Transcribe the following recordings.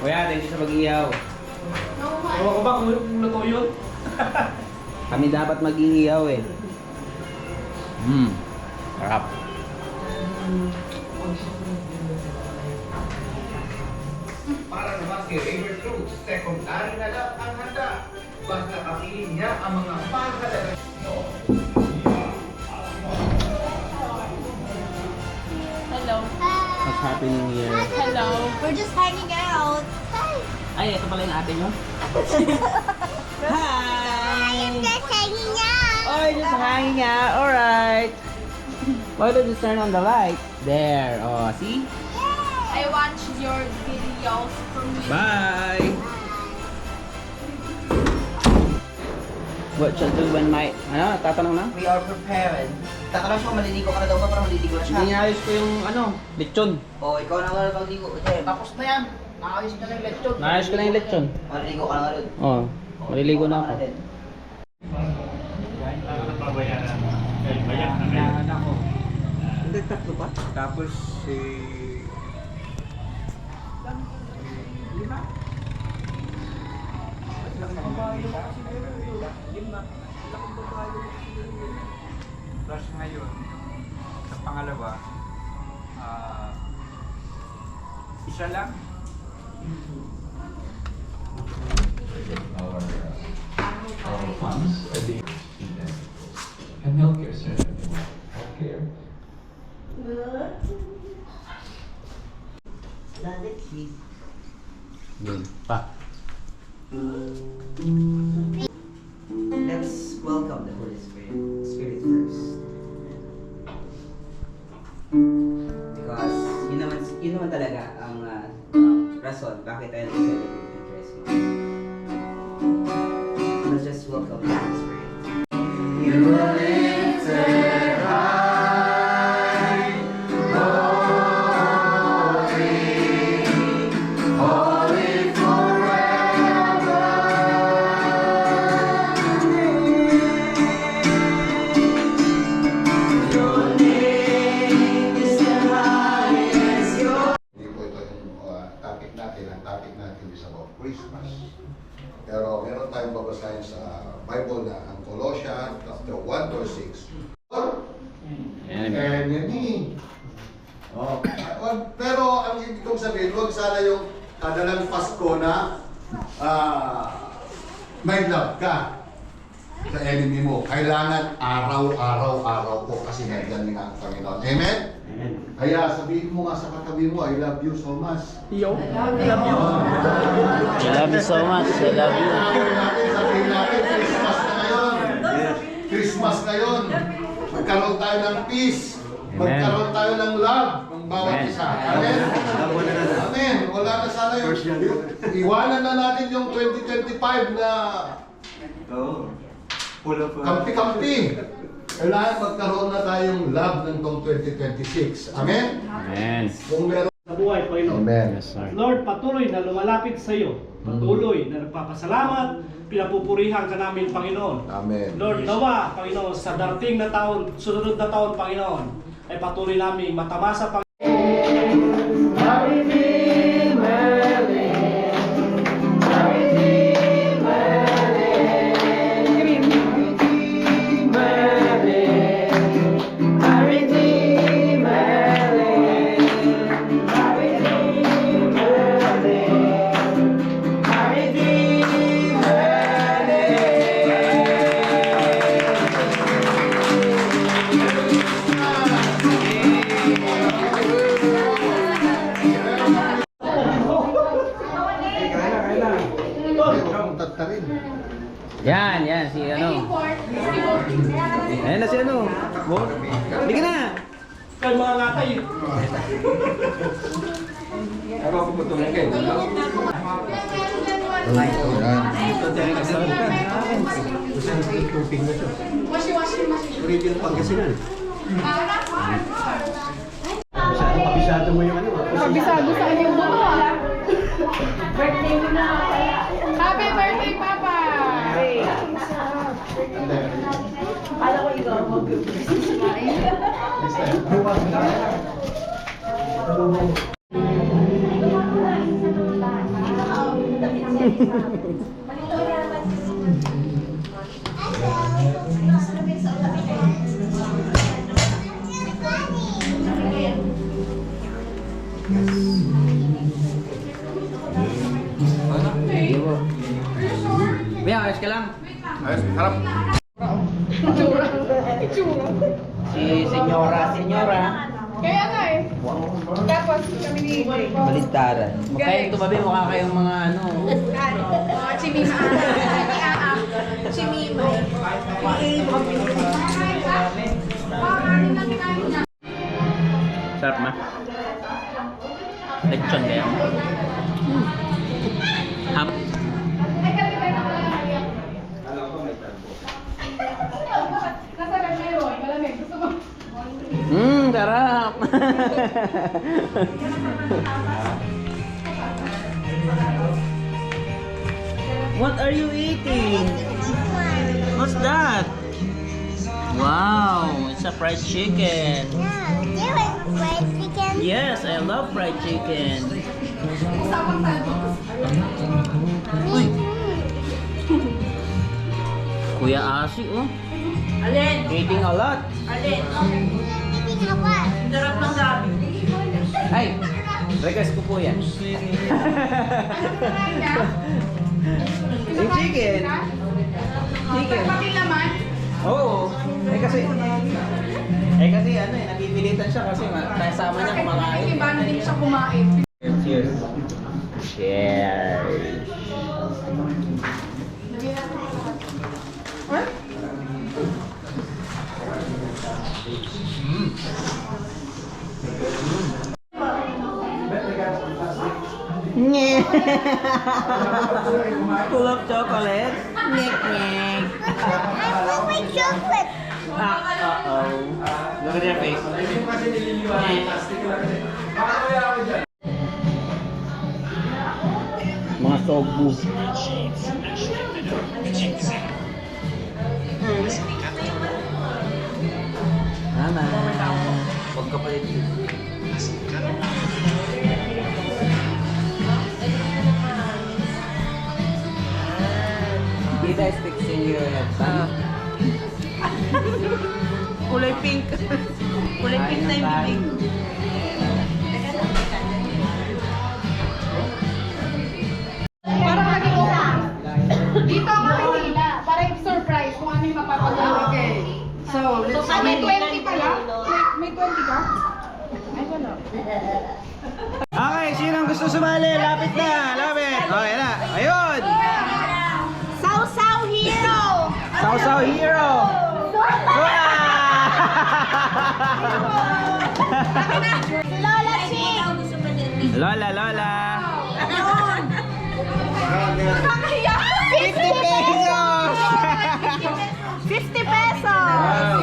Kuya, thank you sa pag-ihaw. Ewan ko ba kung luto yun? Kami dapat mag-ihaw eh. Sarap. Para naman kay River Cruz, secondary na lang ang handa. Basta kapiling niya ang mga pagkalaga. Hello. What's happening here? Hello. We're just hanging out. Ay, ito pala yung ate nyo? I'm just hanging out. Oh, you're just hanging out. Alright. Why don't you turn on the light? There. Oh, see? I watched your videos from YouTube. Bye. What shall do when my... Ano? Tatanong na? We are prepared. Tatanong siya kung maliligo ka na daw ba para maliligo na siya. Hindi niya ayos ko yung ano, lechon. O, ikaw na nga magligo. Tapos na yan. Naayos ka na yung lechon. Naayos ko na yung lechon. Maliligo ka na nga rin. Oh, maliligo na ako. Hindi, tatlo pa. Tapos si... lima. Plus ngayon, sa pangalawa, isa lang. Our funds and healthcare center. Healthcare. Yun, pa. Let's welcome the Holy Spirit first. Because yun naman talaga ang rason bakit tayo nag-celebrate ng Christmas. Let's just welcome the Holy Spirit. You are lifted high, holy forever. Your name is the highest. Hindi po ito yung topic natin. Ang topic natin is about Christmas. Pero meron tayong babasahin sa Bible na ang Colossians chapter 1 verse 6. Enemy. Oh. Pero ang ibig kong sabihin, huwag sana yung kadalang Pasko na may love ka sa enemy mo. Kailangan araw-araw po kasi nandiyan nga ang Panginoon. Amen? Kaya sabihin mo nga sa katabi mo, I love you so much. I love you so much. I love you. Sabihin natin, Christmas na ngayon. Christmas ngayon. Magkaroon tayo ng peace. Magkaroon tayo ng love ng bawat isa. Amen? Amen. Wala na sana yung... Iwanan na natin yung 2025 na... kampi-kampi. Kailangan magkaroon na tayong love ng 2026. Amen? Amen. Kung meron... Sa buhay, Panginoon. Amen. Yes, sir. Lord, patuloy na lumalapit sa iyo. Patuloy na nagpapasalamat, pinapupurihan ka namin, Panginoon. Amen. Lord, nawa, Panginoon, sa darating na taon, sunod na taon, Panginoon, ay patuloy namin matamasa, Panginoon. Yan, si ano. Ayan na si ano. Hindi ka na. Kaya mga natay. Kabisado sa kanyang buto. Birthday mo na. Happy birthday, Papa! Alam ko ikaw mag-birthday. Bea, ayos ka lang. Ayos, harap. Itsura. Itsura. Si senyora. Kaya nga eh. Tapos kami ni Jay. Baligtaran. Magkayong tumabi, mukha kayong mga ano. Mga chimima. Chimima. Sarap ma. Lechon kaya. Ham. Nasa Ragero, malamig. Gusto mo? Sarap. What are you eating? What's that? Wow, it's a fried chicken. Yeah, do you like fried chicken? Yes, I love fried chicken. Uy. Kuya Asi, oh. Alin? Eating a lot. Alin? Eating a what? Sarap ng gabi. Ay, request ko po yan. Yung chicken. Chicken. Pati laman. Oo. Kasi ano eh, napipilitan siya kasi kasama niya kumakain. Iba na din siya kumain. Cheers. Cheers. Full of chocolate. Nyek nyek. I love my chocolate. Uh-oh. Look at your face. Mga sobu. Mama. Huwag ka palit. Dita is fixing your head, son. Kulay pink. Kulay pink na yung bibig. Parang lagi ko. Dito ako nila. Para yung surprise kung ano yung mapapagawa. Okay. So, let's see. May 20 pala? May 20 ka? Ay, wala. Okay, sinong gusto sumali? Lapit na, lapit. Okay na, ayun. Sausaw hero. Sausaw Hero. Lola Chick. Lola, Lola. 50 pesos. 50 pesos.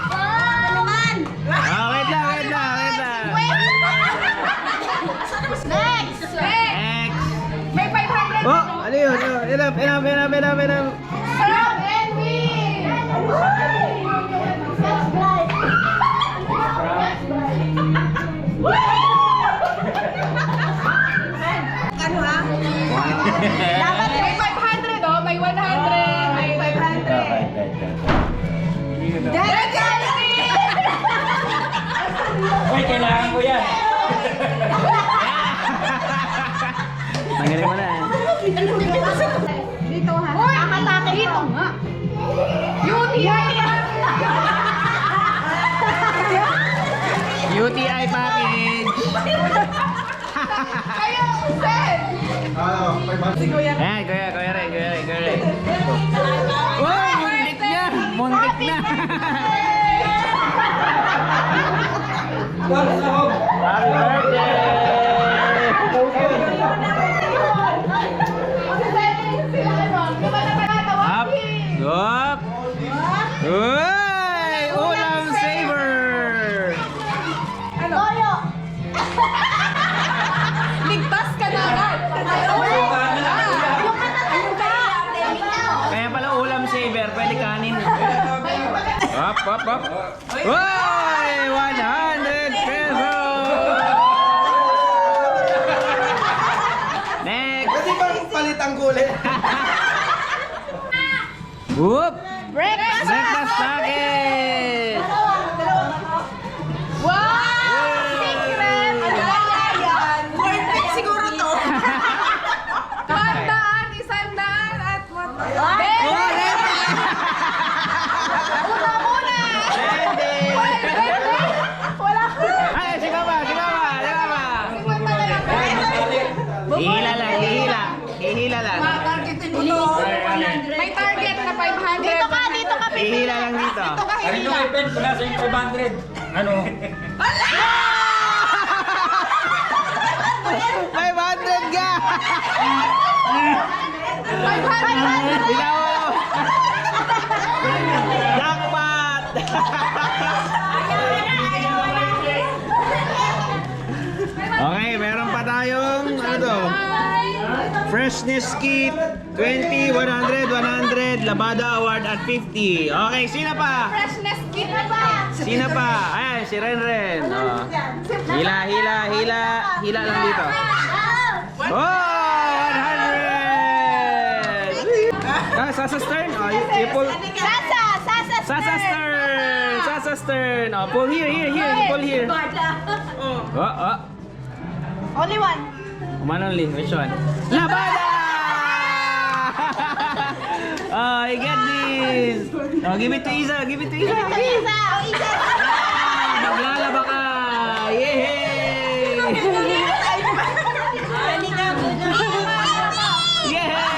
Ano naman? Wait lang. Next. Next. May 500. Oh, ano yun? Enough. From Envy. Ano ha? Dapat may 500 oh. May 100. May 500. Derek Galaxy! Uy, kailangan ko yan. Tanggalin mo na. Dito ha. Kakatake dito nga. UTI package. Kayo, Sen! Ayan, kuya Ray. Uy, muntik na. Happy birthday. Up. Up. Uy, ulam saver. Toyo. Ligtas ka na agad. Kaya pala ulam saver, pwede kanin. Up. Uy, 100 pesos. kulay. Whoop! Breakfast! Breakfast bucket! Wow! Secret! Ano yan? Worth it siguro to. 100, 100 at 100. Una muna! Wala ko. Ay, sigaw pa! Sigaw pa! Sigaw pa! Hihila lang, hihila. Hihila lang. Targetin mo to. May target na 500. Dito ka, dito ka, Pipi. Hihila lang dito. Dito ka, hihila. Ano? 500 ka! 500. Sigaw mo! Jackpot! Okay, meron pa tayong ano to? Freshness kit 20, 100, 100, Labada Award at 50. Okay, sino pa? Freshness kit na ba? Sino pa? Ayan, si Renren. Oh. Hila, hila, hila. Hila lang dito. Oh, 100! Ah, Sasa Stern. Oh, you pull. Sasa! Sasa! Sasa Stern! Sasa Stern. Oh, pull here, here, here. You pull here. Oh, oh. Only one. One only. Which one? Labada! Oh, I get this. Oh, give it to Isa. Give it to Isa. Isa! O, Isa! Maglalaba ka! Yehey! Yehey!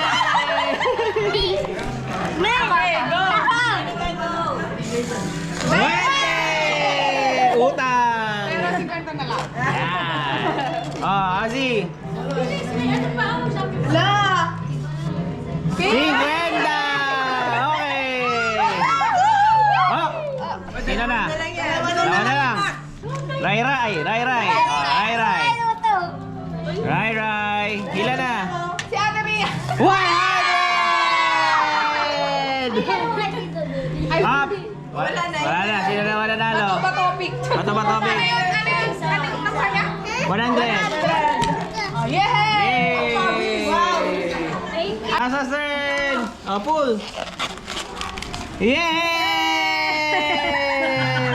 Utang! Pero 50 na lang. Yan! Oh, Ozzy! La! 50! Okay! Oh! Sino na? Dalawa na lang. Rai Rai! Rai Rai! Oh, Rai Rai! Rai Rai! Hila na! Si Ate Mia! 100! Ay, Up! Wala na. Sino na wala nalo? Bato ba topic? Bato ba topic? Ano yun? Ano yun? Ano yung masaya? 100! Oh, yay! Yay! Asa Stern! Oh, pull! Yay!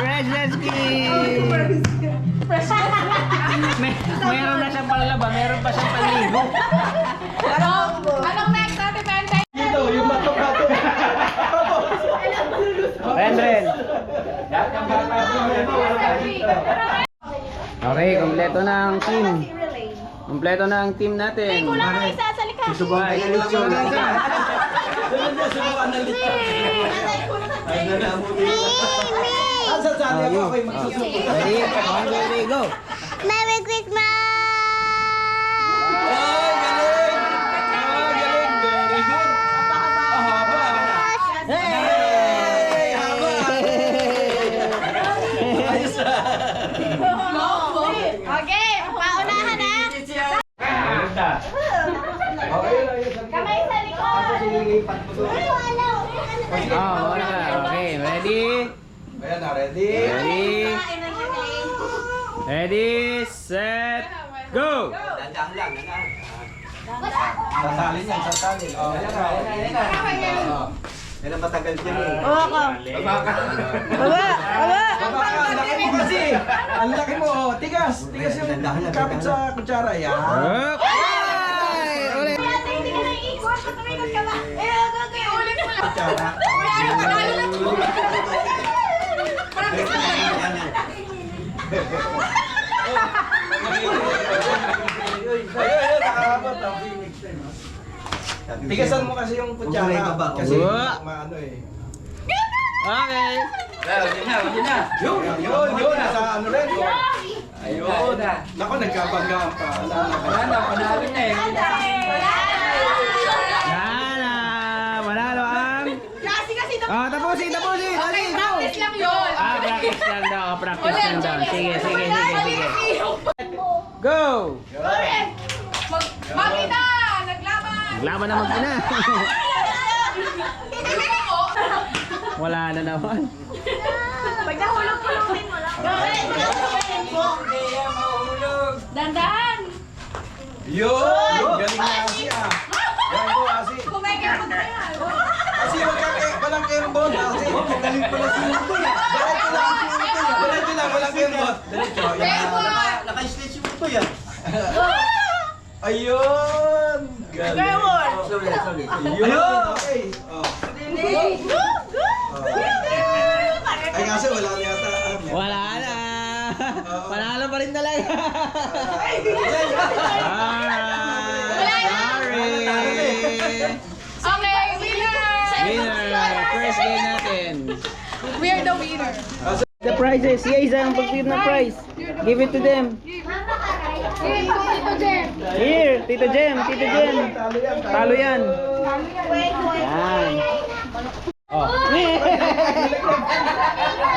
Resleski! Meron na siyang panlaba, meron pa siyang panligo. Anong next, Ate Bente? Dito, yung bato-bato. Renren! Okay, kompleto na ang team. Kompleto na ang team natin. Kulang ang isa sa likod. Subukan ay lechon na isa. Asa sali ako ako'y magsusuko. Ready? 1, 2, 3, go! Merry Christmas! Ay, galing! Ah, galing! Very good! Ah, haba! Hey! Haba! Ayos na! Okay, paunahan na. Kamay sa likod. Oh, wala ka. Okay, ready? Ayan na, ready? Ready? Ready, set, go! Sasalin yan, sasalin. Oh, ayan na, ayan na. Oh. Yan ang matagal dyan eh. Ako. Baba ka. Baba! Baba! Baba ka, ang laki mo kasi. Ang laki mo, oh. Tigas. Tigas yung kapit sa kutsara. Yan. Up! Ay! Ulit! Ate, hindi ka nang ikot. Patumikot ka ba? Okay, ulit mo lang. Kutsara. Ayun, nakahabot. Tigasan mo kasi yung kutsara. Kasi maano eh. Okay! Yun, nasa ano rin. Ayun. Naku, nagkabangga pa. Panalo! Manalo ang... Oh, tapusin! Dali, go! Practice lang yun. Ah, practice lang daw. Practice lang daw. Sige. Go! Magina! Naglaban! Naglaban na mag-ina. Wala na naman. Pag nahulog-hulogin mo lang. Dandan! Yun! Galing na siya. Yan, go. Magaling pala si Mutoy. Diretso lang, walang kembot. Diretso. Naka-stretch yung Mutoy ah. Ayun! Gawon! Sorry. Ayun! Okay. Oh. Ay kasi wala na yata. Wala na. Panalo pa rin talaga. Sorry. Okay, winner! Winner. First game natin. We are the winner. The prizes. Yes, ang pag-give ng prize. Give it to them. Hey, Tito Jem. Here, Tito Jem. Talo yan. Yan. Oh.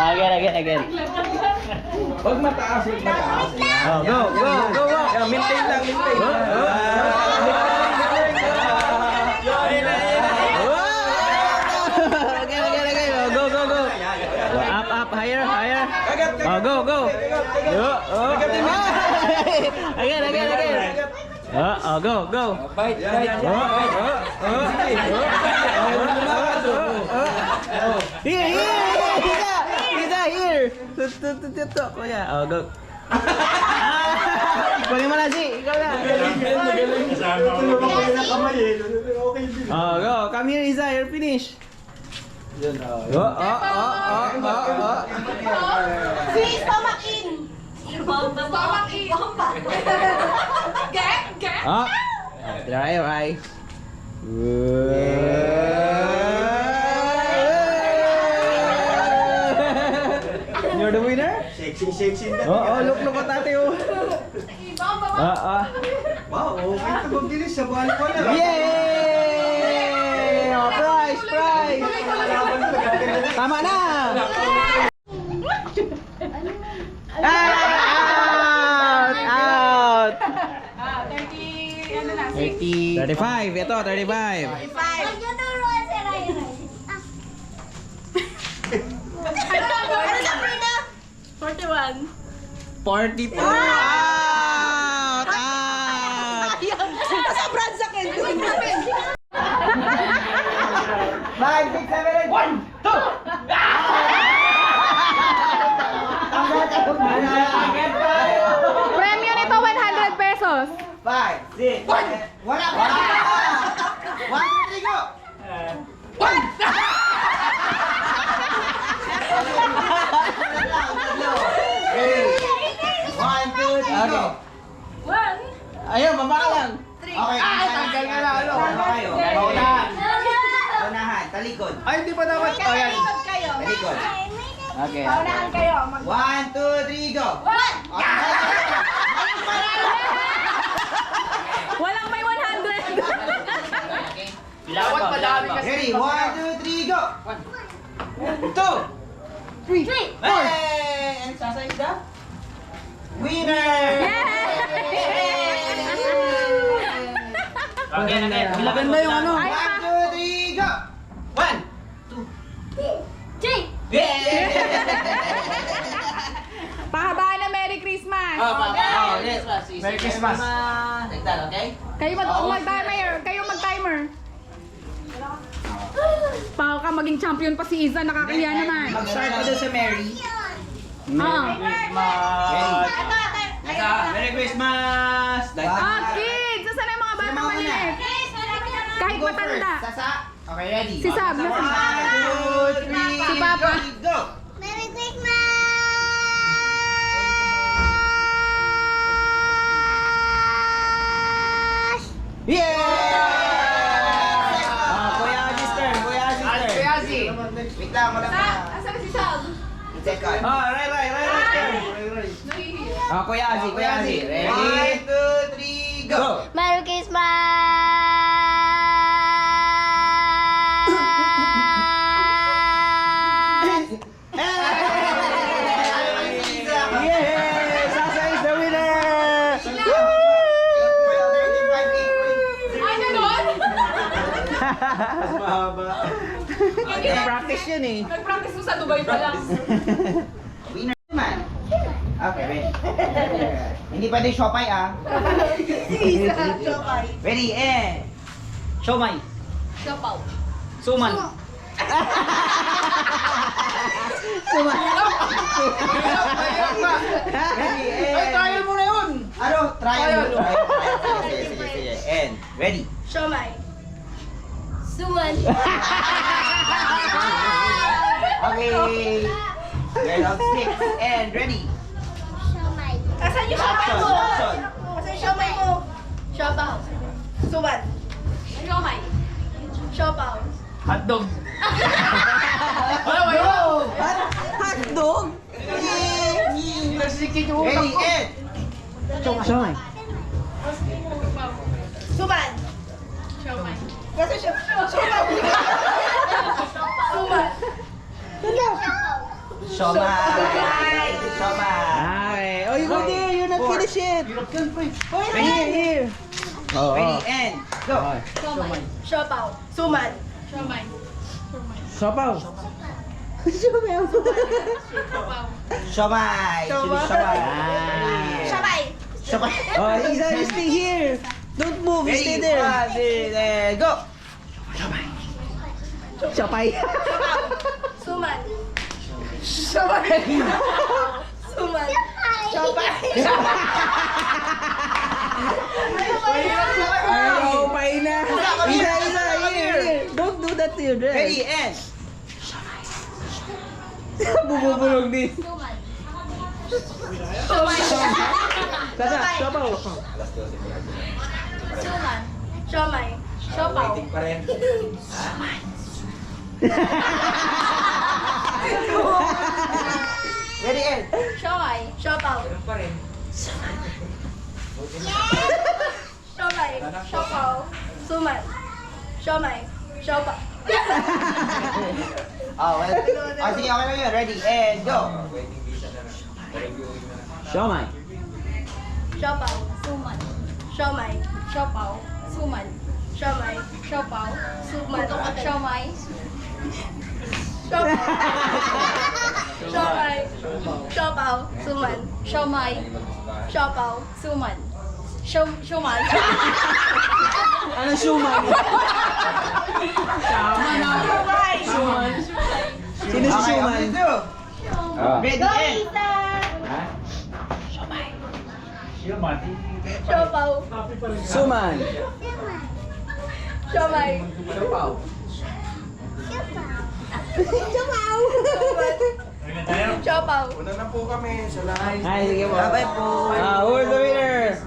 Again. Huwag mataas, huwag mataas. Oh, go. Yeah, maintain lang, maintain. Again. Go. Up, higher. Oh, go. Again. Oh, go. Bite. Here. Here. Tuto. Kuya. Oh, go. Kunin mo na si. Ikaw na. Oh, go. Come here, Isa. You're finished. Oh. Si stomach in. Stomach in. Get. Oh. Dry your eyes. You're the winner? Sexy na. Oh, look at ate oh. Wow, okay ito magdilis sa buwan ko na. Yay! Oh, prize! Tama na! Out! 30, ano na, 35. Ito, 35. Ano sa Prina? 41. 44. Out! Nasa brand sa akin. 5, 6, 7, 8. 1, 2! Premyo nito 100 pesos. 5, 6, 1. Wala pa! 1, 2, 3, go! One, two, three, go! Ayun, baba ka lang. Okay, tanggal ka na, ano? Ano kayo? Unahan, talikod. Ay, hindi pa dapat. Oh, yan. Talikod. Okay. Paunahan kayo. 1, 2, 3, go! Walang may 100. Bilawat pa dami kasi. Ready? 1, 2, 3, go! 2, 3, 4! And sasayos na? Winner! Again. Maganda yung ano. 1, 2, 3, go! 1, 2, 3! Pahabaan na Merry Christmas. Merry Christmas! Like that, okay? Kayo mag-timer. Pao ka maging champion pa si Iza, nakakahiya naman. Mag-start ko doon sa Merry. Merry Christmas! Like that. Kids! Saan na yung mga bata Sino maliit? Kahit Go matanda. first. Sasa. Okay, ready? Si Sab. 1, 2, 3, Si Papa. go! Merry Christmas! Yeah! Kuya Azi's turn. Kuya Azi's. Wait lang, wala pa. Asan si Sab? Second. Right. Kuya Azi. Ready? 1, 2, 3, go! Merry Christmas! Yes! Sasa is the winner! Ano nun? Mas mahaba. Practice yun eh. Nag-practice mo sa Dubai pa lang. Winner naman. Okay, ready. Hindi pwede siopay ah. Ready, and... Siomay. Sapaw. Suman. Ay, trial mo na yun! Ano? Trial. Sige. And, ready. Siomay. Suman. Okay. Girl of 6. And, ready. Siomay. Asan yung siomay mo? Action. Asan yung siomay mo? Siopaw. Suman. Siomay. Siopaw. Hotdog! Hotdog? Ready, and. Siomay. Suman. Siomay. Kasi siomay. Suman. Siomay. Okay. Oh, you go there. You're not finished yet. Ready, Oh, ready, and. Go. Siomay. Siopaw. Suman. Siomay. Sapaw. Siomay. Siomay. Siomay. Oh, Isa, you stay here. Don't move. You stay Ready, there. 1, 2, go. Siopay. Suman. Siomay. Suman. Siomay. Ayaw, pay na. Isa, here. Don't do that to your dress. Ready, and. Bubulong din. Siomay. Sasa, sapaw. Suman. Siomay. Siopaw. Ready, and. Siomay. Siopaw. Siomay. Siopaw. Suman. Siomay. Siopaw. Oh, well. Oh, sige, okay lang yun. Ready, and go. Siomay. Siopaw. Suman. Siomay. Siopaw. Suman. Siomay. Siopaw. Suman. Siomay. Siomay. Siopaw. Suman. Siomay. Siopaw. Suman. Siomay. Ano siomay? Siomay. Sino si Okay, siomay? okay, two. Ready, and. Siopaw. Suman. Siomay. Sapaw. Siopaw. Ay, sige po. Bye-bye po. Who's the winner?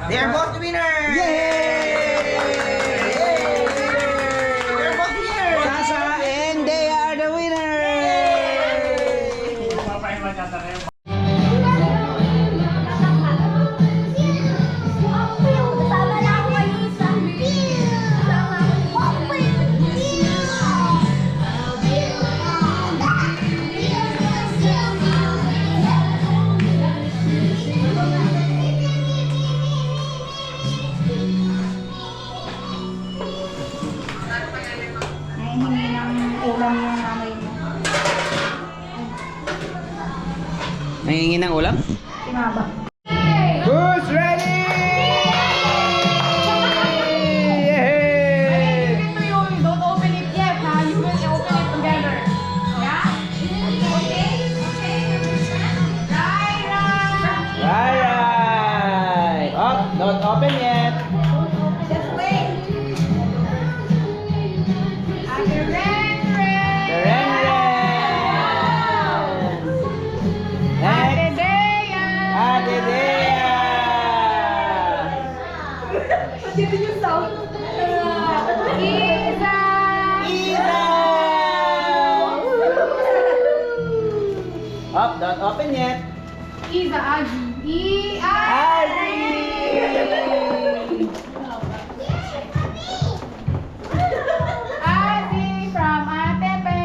They are both the winners! Yay! They're both winners! Sasa and they are the winners! Sama na ako kayo sa Nahihingi ng ulam yung nanay mo. Nangingi ng ulam? Sinaba. Who's ready? Yay! Ito yung don't open it yet, ha? You will open it together. Yeah? Okay? Alright! Oh, not open yet. Just wait. Ate Ren. Ren. Ate Next, Dea. Ate Dea. Dito yung sound. Isa. Isa. Up, not open yet. Isa, Aji. Azi. Aji from Ate Pe.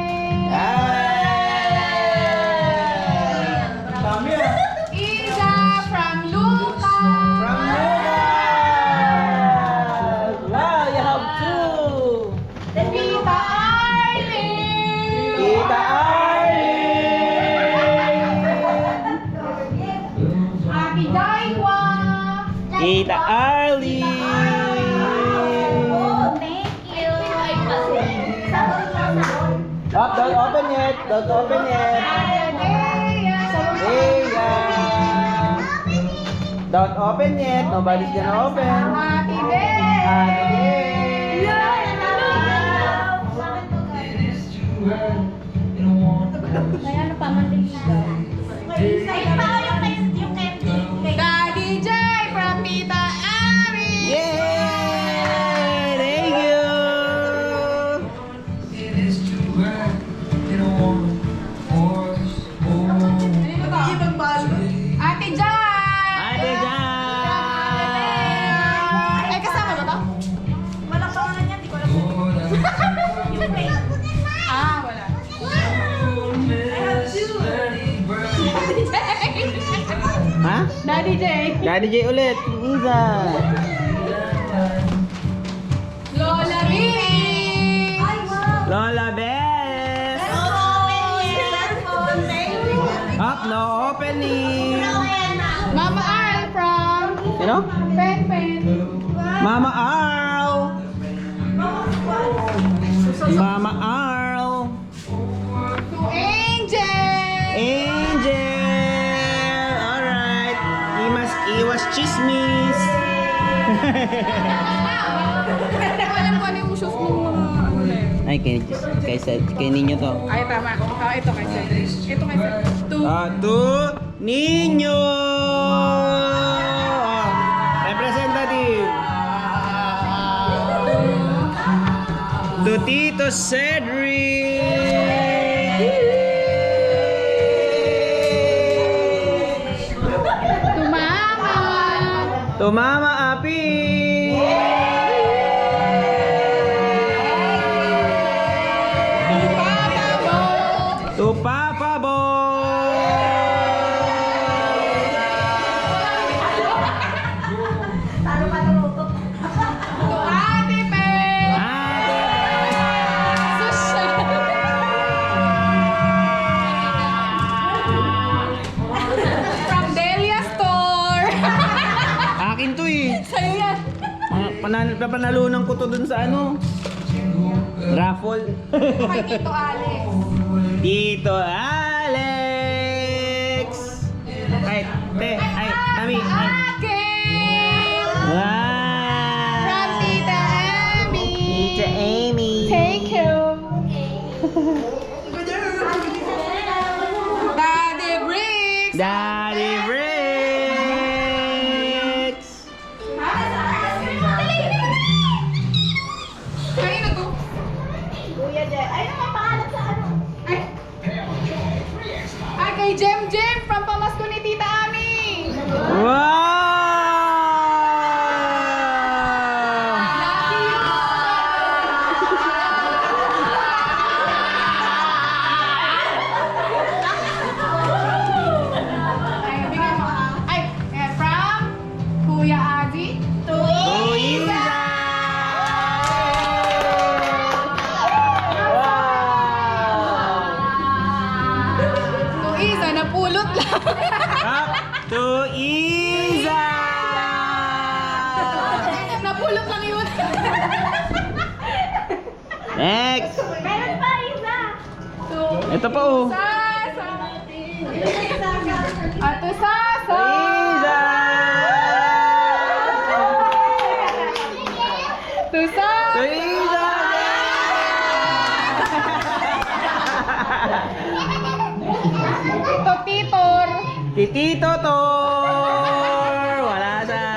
Isa from Luca. From Lucas. Wow, you have two. Tita Arlene. Tita Arlene. Ate Daiwa. Tita Don't open yet. Leia. Don't open yet. Nobody's gonna open. Happy day! Happy day. May ano pa, mandiligaw. Ay, pa yung candy. Daddy J from Tita Ami! Yay! Thank you. Ate Jan! Ate Jan! Eh, kasama ba to? Walang pangalan yan, di ko alam. Yung pink. Ah, wala. Ha? Daddy J. Daddy J ulit. Isa. Lola Riri! Ay, wow. Lola Bess. Up, no opening. Mama Arl from You know? Pen Pen. Mama Arl. Mama Arl. To Angel! Angel. Alright. Iwas chismis. Hindi ko alam kung ano yung shoes mo mga ano na yun. Ay, kay ninyo to. Ay, tama. Ito kay Cedric. Ito kay Cedric. To ninyo. Representative. To Tito Cedric. To Mama! To Mama Api. To Papa Bo. To Ate Pe! Susya! From Delia Store! Akin to eh. Sa'yo yan! Panalunan ko to dun sa ano. Raffle. Kay Tito Alex. Tito Alex. Ay, Tami. Akin! Wow. From Tita Amy. Tita Amy. Thank you. Daddy Bricks. Daddy Bricks. Kanina to? Kuya Jay. Ay, ano ang pangalan sa ano? Ay, kay Jem Jem from pamasko ni Tita Ami. Wow. Lucky you. Ay, bigyan mo. Ay, from Kuya Adi. To Isa. To Isa, napulot lang. Up to Isa. Napulot lang yun. Next. Meron pa, Isa. Ito pa oh. Sasa. Ato Sasa. Isa. To Sasa. To Isa. To Titor. Titito Tor. Wala siya.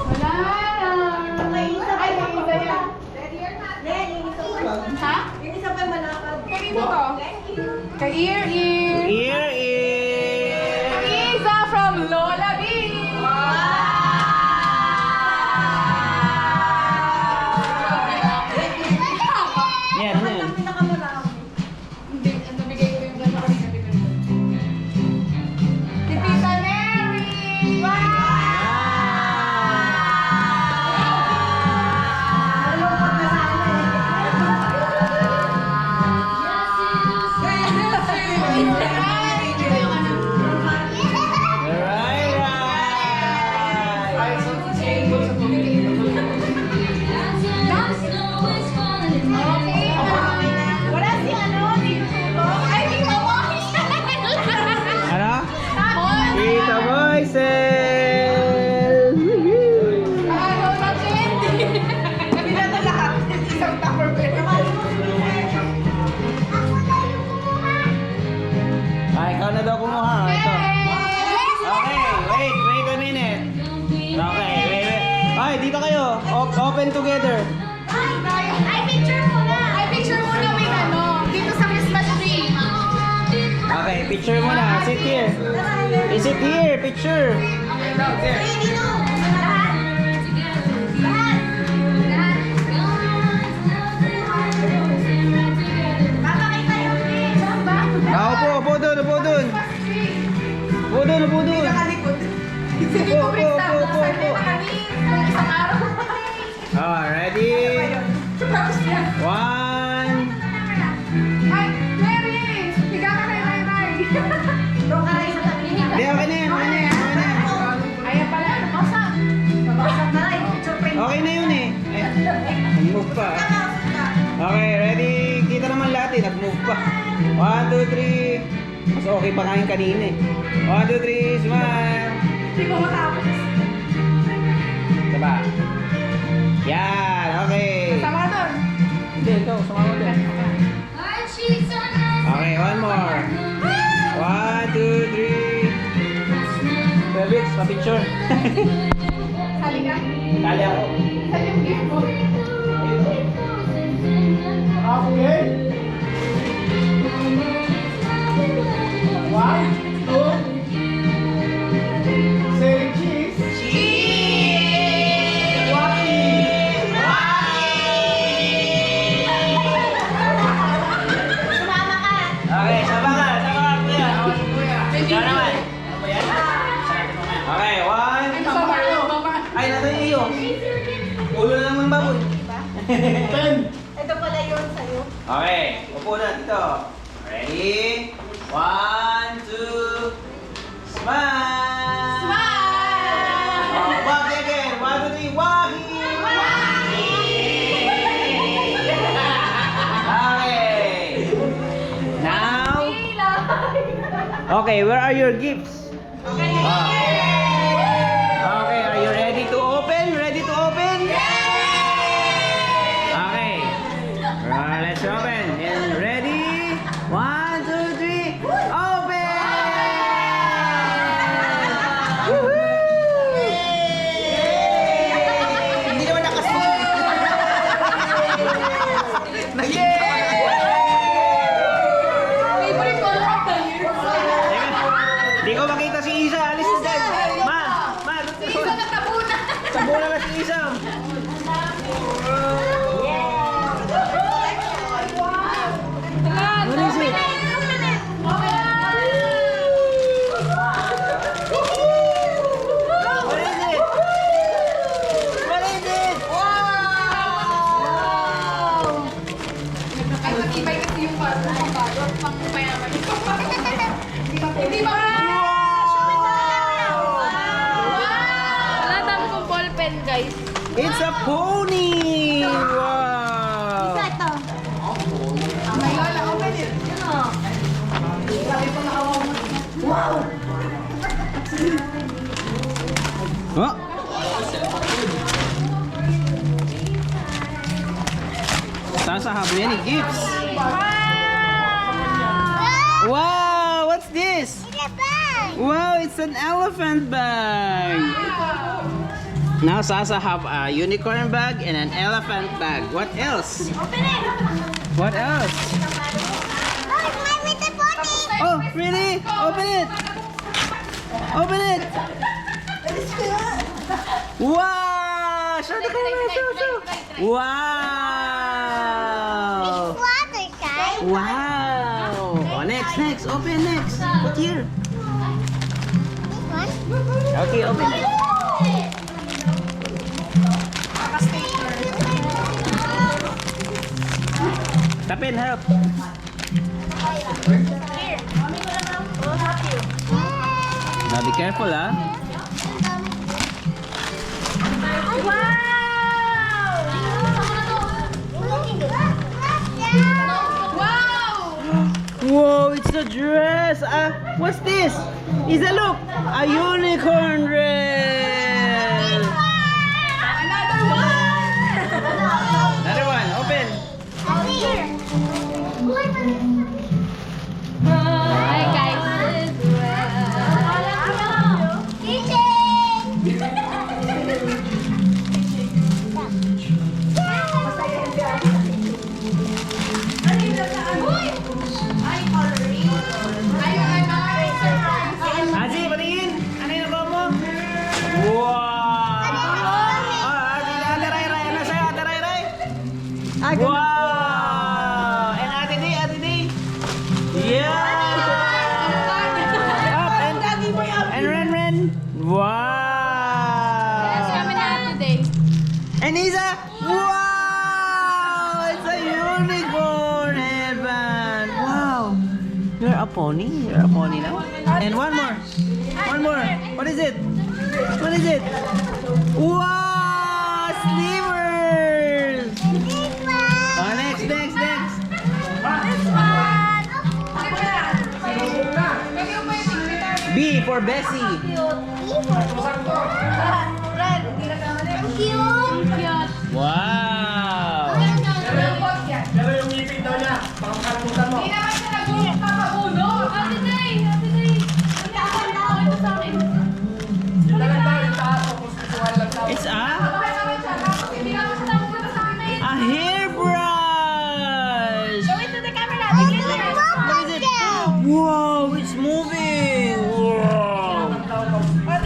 Wala na. May isa pa Ay, yung may isa yan. Len, yung isa pa. Ha? Yung isa pa malakad. Kanino to? Kay Ear Ear. Ear, ear. Isa from Lola B. Yan, yan. Pinakamarami. Hindi, nabigay ko yung gano'n kanina. Si Tita Mary. Malungkot na sana eh. open together. Ay, picture muna. Ay, picture muna may ano, dito sa Christmas tree. Okay, picture muna. Sit here. Sit here, picture. Ready no? Lahat. Lahat. Lahat. Papakita yung tree. Saan ba? Upo dun. Upo dun. Sige po, Krista. Sabi na kami ng isang araw. Oh, ready? Tapos yan. 1. Ay, Mary! Higa ka kay Ray. Doon ka rin sa tabi niya. Hindi, okay na yan. Ayan pala, nabasag. Babasag na rin. Picture print. Okay na yun eh. Nag-move pa. Okay, ready? Kita naman lahat eh. Nag-move pa. 1, 2, 3. Mas okay pa nga yung kanina eh. 1, 2, 3. Smile. Hindi ko matapos. Saba. Yan, okay. Sama ka doon. Hindi, ikaw. Sumama doon. Okay, one more. 1, 2, 3. Felix, pa-picture. Sali ka. Kali ako. Sali yung gift mo. Okay. 1, 2. Say cheese. Sumama ka. Okay, saba ka, kuya. Ikaw naman. Ano ba yan? Okay, 1. Ay, nasa iyo. Ulo na naman baboy. 10. Ito pala yun sa'yo. Okay, upo na dito. Ready? 1, 2, smile! Smile! Oh, wag again. 1, 2, 3, wagi! Okay. Now, okay, where are your gifts? Okay, are you ready to open? Ready to open? Okay. Let's open. And ready? 1, 2, 3, open! Woohoo! Hindi naman nakasunod. Favorite color of the year. Hindi ko makita si Isa. Alis na dyan. Ma, Si Isa nagtabunan. sabuna na si Isa. What is it? What is it? What is it? Wow! Ay, matibay kasi yung pang mayaman. Hindi ba? Wala, dami kong ballpen, guys. It's a pony! Wow! Ito. May lola, open it. Oh! Sasa have many gifts. Wow! What's this? Wow! It's an elephant bag. Now Sasa have a unicorn bag and an elephant bag. What else? Open it. What else? Oh, my little pony. Oh, really? Open it! Open it! Wow! Show the camera! Show! Wow! Water, guys. Wow! Oh, next. Open next. Put here. This one. Okay, open it. Tapin, help. Here. Mommy will help you. Now be careful, ah. Wow! Whoa, it's a dress. What's this? Isa, look, a unicorn dress. Another one! Another one, open. Hi, guys. Kitchen! And Isa! Wow! It's a unicorn headband! Wow! You're a pony? You're a pony now? And one more! One more! What is it? What is it? Wow! Sleevers! Oh, next, next, next! B for Bessie! Wow! Pero yung ngipin daw niya, pangkalimutan mo. Hindi naman siya nagpapabunot. Ate Day! Ate Day! Ito sa akin. Yung dalang daw, yung taas, tapos kukuha lang daw. It's a Bakit naman siya? Tapos hindi naman siya napupunta sa akin. hairbrush! Show it to the camera. Bigyan mo na. What is it? Wow! It's moving! Wow!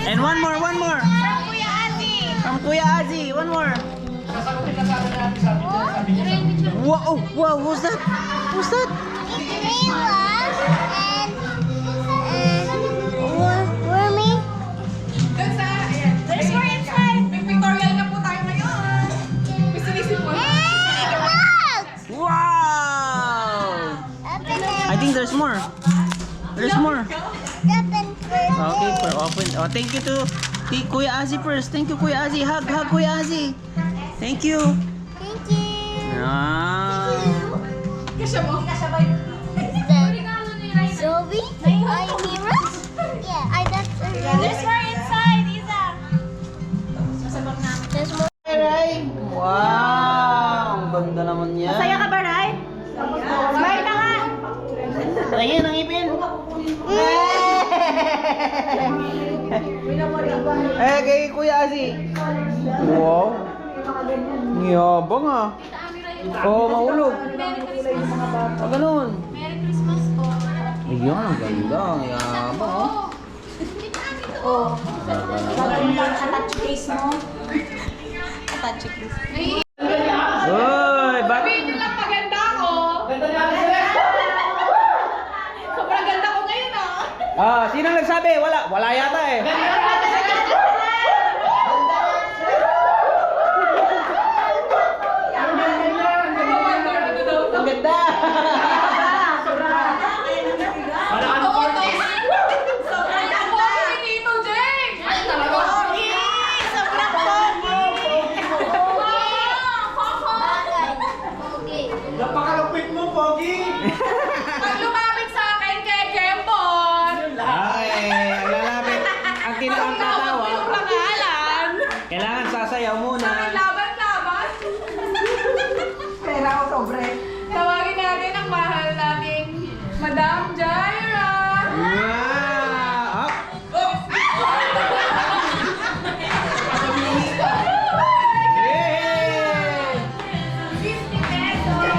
And one more, one more! Kuya Ate. From Kuya Azi, one more! Sasagutin na sabi natin, sabi niya. Wow! Oh, wow! Who's that? Who's that? Doon sa, ayan. There's more inside. Pictorial na po tayo ngayon. Gusto po. Wow! I think there's more. There's more. Okay, for open. Oh, thank you to Kuya Azi first. Thank you, Kuya Azi. Hug, hug, Kuya Azi. Thank you. Ah. Kasya mo. Zoe? Are you heroes? Yeah. There's more inside, Isa. There's more. Wow! Ang ganda naman yan. Masaya ka ba, Rai? Smile ka nga. Ayan ang ipin. Eh, kay Kuya Azi. Wow. Ngiyabang ah. Oo, mahulog. Ah, ganun. Merry Christmas po. Ayan, ang ganda. Ang yabang oh. Attach case mo. Attach case. Uy, ba't? Sabihin lang maganda ako. Sobrang ganda ko ngayon ah. Ah, sino nagsabi? Wala. Wala yata eh. Ang ganda. Napakalupit mo, Pogi! Pag lumapit sa akin kay Kembon, Ay, ang lalapit. Ang kinakatawa. pangalan. Kailangan sasayaw muna. Laban-laban. Pera ko sobre. Tawagin natin ang mahal naming Madam Jaira. Wow! Up. Yay! 50 pesos.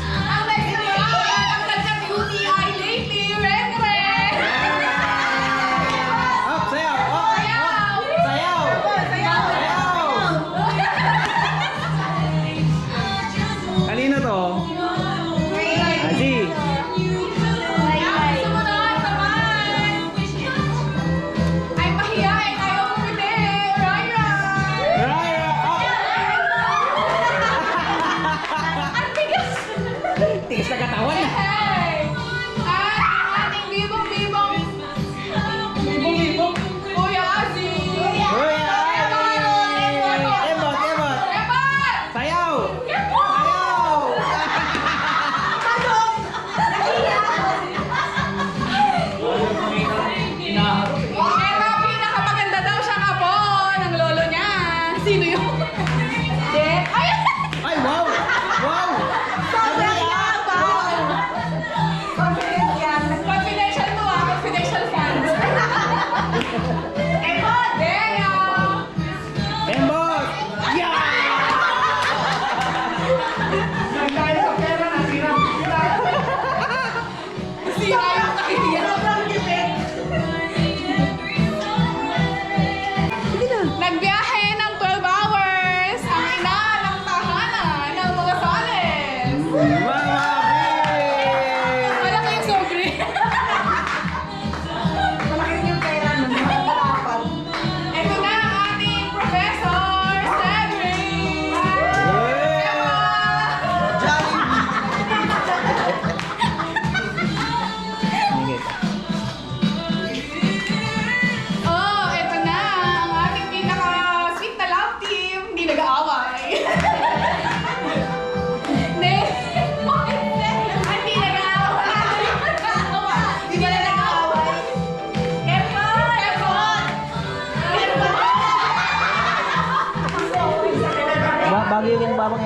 Ang next naman, ang nagka-UTI lately, Ren-Ren. Up, sayaw! Up! Sayaw. Up! Sayaw! Sayaw! Kanino to? Azi!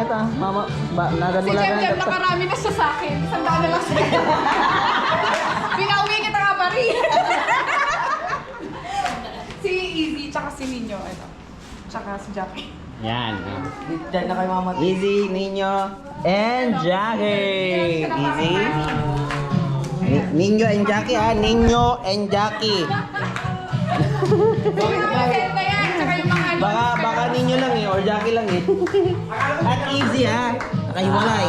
ta. Mama, Si nagagula Jem ka Jem na. nakarami na siya sa akin. 100 na lang sa'yo. Pinauwi kita nga pa rin. Si Easy, tsaka si Nino. Ito. Tsaka si Jackie. Yan. Diyan na kayo mama. Easy, Nino, and Jackie. Easy. Nino and Jackie ha. Nino and Jackie. Yung mga set na yan, tsaka yung mga ano. Baka Nino lang eh, or Jackie lang eh. At Easy ha. Nakahiwalay.